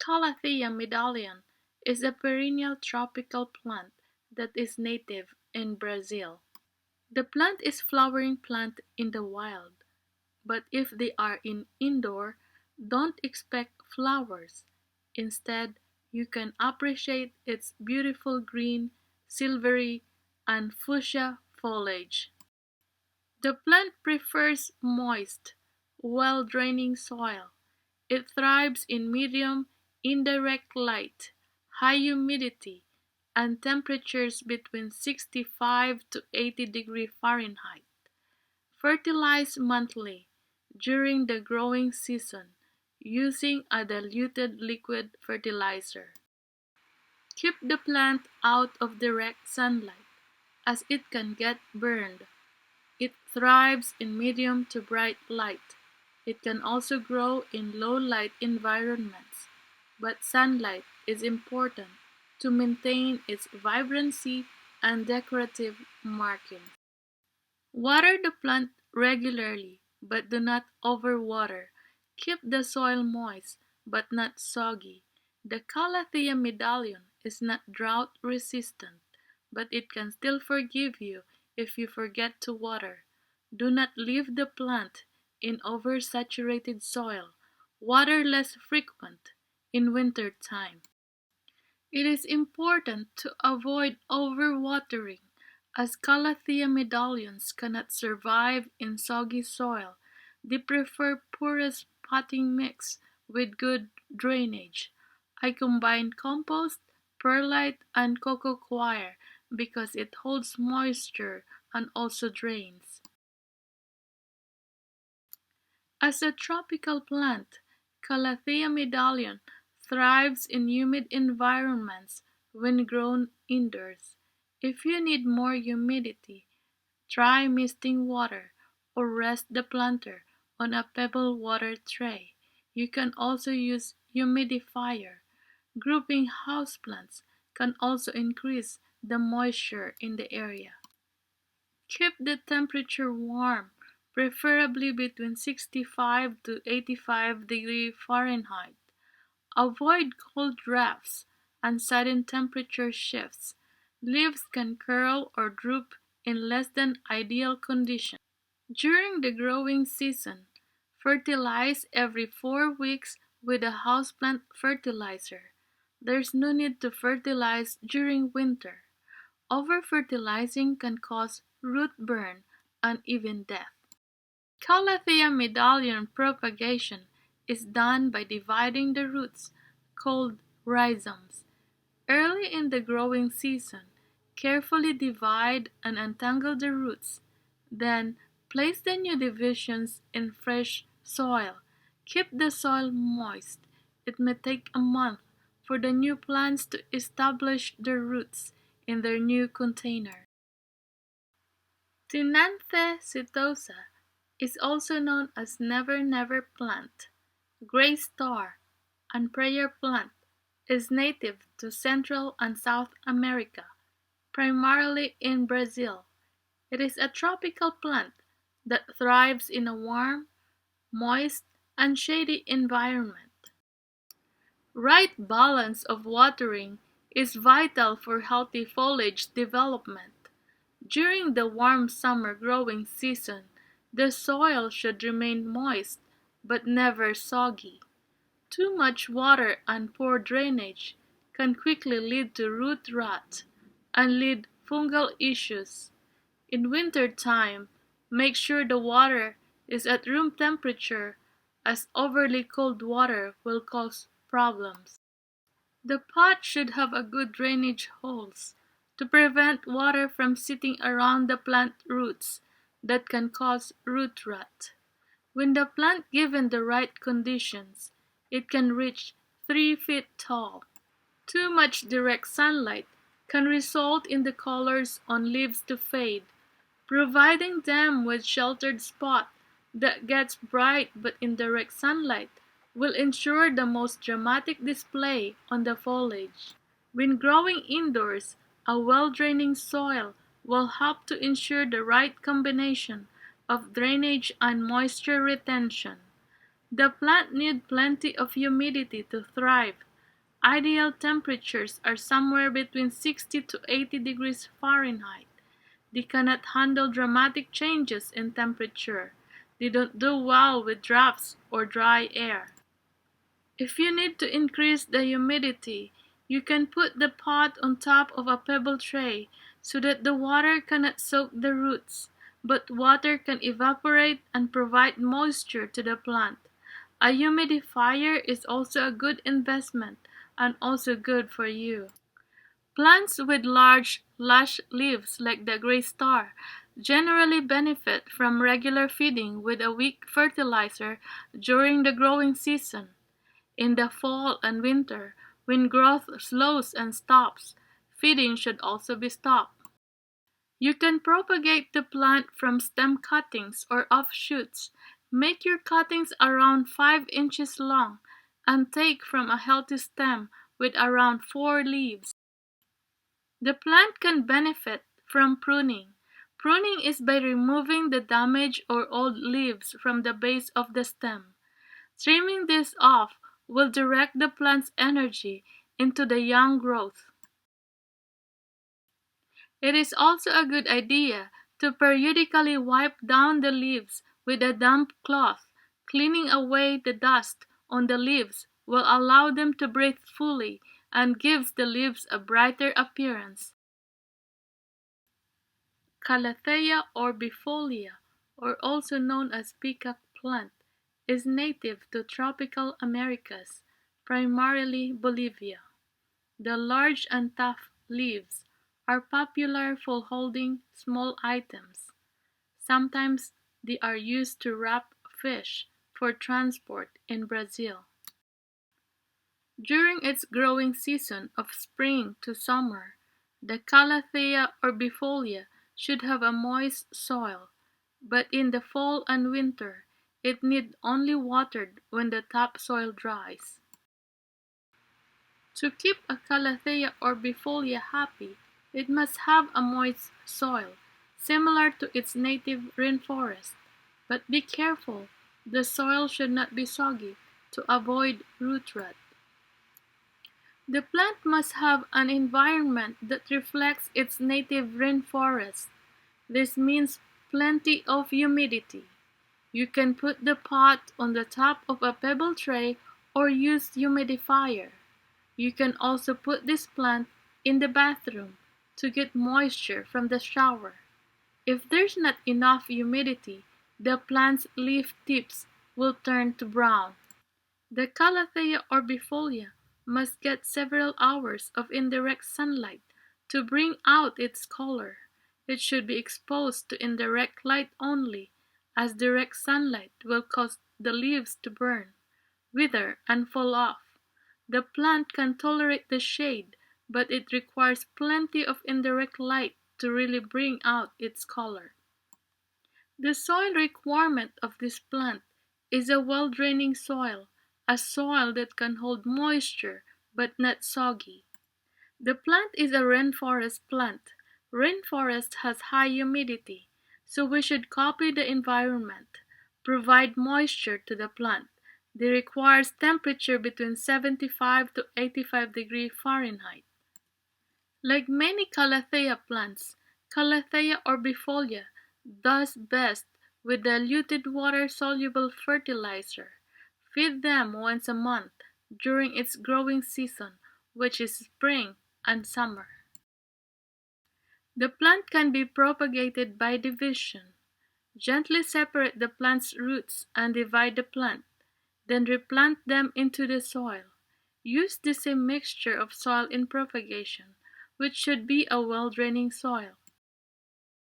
Calathea Medallion is a perennial tropical plant that is native in Brazil. The plant is flowering plant in the wild, but if they are in indoor, don't expect flowers. Instead, you can appreciate its beautiful green, silvery, and fuchsia foliage. The plant prefers moist, well-draining soil. It thrives in medium, indirect light, high humidity, and temperatures between 65 to 80 degrees Fahrenheit. Fertilize monthly during the growing season using a diluted liquid fertilizer. Keep the plant out of direct sunlight as it can get burned. It thrives in medium to bright light. It can also grow in low light environments, but sunlight is important to maintain its vibrancy and decorative markings. Water the plant regularly, but do not overwater. Keep the soil moist, but not soggy. The Calathea Medallion is not drought resistant, but it can still forgive you if you forget to water. Do not leave the plant in oversaturated soil. Water less frequent in winter time. It is important to avoid overwatering, as Calathea medallions cannot survive in soggy soil. They prefer porous potting mix with good drainage. I combine compost, perlite, and coco coir because it holds moisture and also drains. As a tropical plant, Calathea medallion thrives in humid environments when grown indoors. If you need more humidity, try misting water or rest the planter on a pebble water tray. You can also use humidifier. Grouping houseplants can also increase the moisture in the area. Keep the temperature warm, preferably between 65 to 85 degrees Fahrenheit. Avoid cold drafts and sudden temperature shifts. Leaves can curl or droop in less than ideal conditions. During the growing season, fertilize every 4 weeks with a houseplant fertilizer. There's no need to fertilize during winter. Over-fertilizing can cause root burn and even death. Calathea medallion propagation is done by dividing the roots, called rhizomes. Early in the growing season, carefully divide and untangle the roots. Then, place the new divisions in fresh soil. Keep the soil moist. It may take a month for the new plants to establish their roots in their new container. Tinanthe setosa is also known as Never Never plant, Gray Star, and Prayer plant is native to Central and South America, primarily in Brazil. It is a tropical plant that thrives in a warm, moist, and shady environment. Right balance of watering is vital for healthy foliage development. During the warm summer growing season, the soil should remain moist but never soggy. Too much water and poor drainage can quickly lead to root rot and lead fungal issues. In winter time, make sure the water is at room temperature as overly cold water will cause problems. The pot should have a good drainage holes to prevent water from sitting around the plant roots that can cause root rot. When the plant given the right conditions, it can reach 3 feet tall. Too much direct sunlight can result in the colors on leaves to fade. Providing them with sheltered spot that gets bright but indirect sunlight will ensure the most dramatic display on the foliage. When growing indoors, a well-draining soil will help to ensure the right combination of drainage and moisture retention. The plant needs plenty of humidity to thrive, Ideal temperatures are somewhere between 60 to 80 degrees Fahrenheit. They cannot handle dramatic changes in temperature. They don't do well with drafts or dry air. If you need to increase the humidity, you can put the pot on top of a pebble tray so that the water cannot soak the roots, but water can evaporate and provide moisture to the plant. A humidifier is also a good investment and also good for you. Plants with large, lush leaves like the gray star generally benefit from regular feeding with a weak fertilizer during the growing season. In the fall and winter, when growth slows and stops, feeding should also be stopped. You can propagate the plant from stem cuttings or offshoots. Make your cuttings around 5 inches long and take from a healthy stem with around 4 leaves. The plant can benefit from pruning. Pruning is by removing the damaged or old leaves from the base of the stem. Trimming this off will direct the plant's energy into the young growth. It is also a good idea to periodically wipe down the leaves with a damp cloth. Cleaning away the dust on the leaves will allow them to breathe fully and gives the leaves a brighter appearance. Calathea orbifolia, or also known as peacock plant, is native to tropical Americas, primarily Bolivia. The large and tough leaves are popular for holding small items. Sometimes they are used to wrap fish for transport in Brazil. During its growing season of spring to summer, the Calathea orbifolia should have a moist soil, but in the fall and winter, it need only watered when the topsoil dries. To keep a Calathea orbifolia happy, it must have a moist soil, similar to its native rainforest. But be careful, the soil should not be soggy to avoid root rot. The plant must have an environment that reflects its native rainforest. This means plenty of humidity. You can put the pot on the top of a pebble tray or use humidifier. You can also put this plant in the bathroom to get moisture from the shower. If there's not enough humidity, the plant's leaf tips will turn to brown. The Calathea orbifolia must get several hours of indirect sunlight to bring out its color. It should be exposed to indirect light only, as direct sunlight will cause the leaves to burn, wither, and fall off. The plant can tolerate the shade, but it requires plenty of indirect light to really bring out its color. The soil requirement of this plant is a well-draining soil, a soil that can hold moisture but not soggy. The plant is a rainforest plant. Rainforest has high humidity, so we should copy the environment. Provide moisture to the plant. They requires temperature between 75 to 85 degrees Fahrenheit. Like many Calathea plants, Calathea orbifolia does best with diluted water-soluble fertilizer. Feed them once a month during its growing season, which is spring and summer. The plant can be propagated by division. Gently separate the plant's roots and divide the plant, then replant them into the soil. Use the same mixture of soil in propagation, which should be a well-draining soil.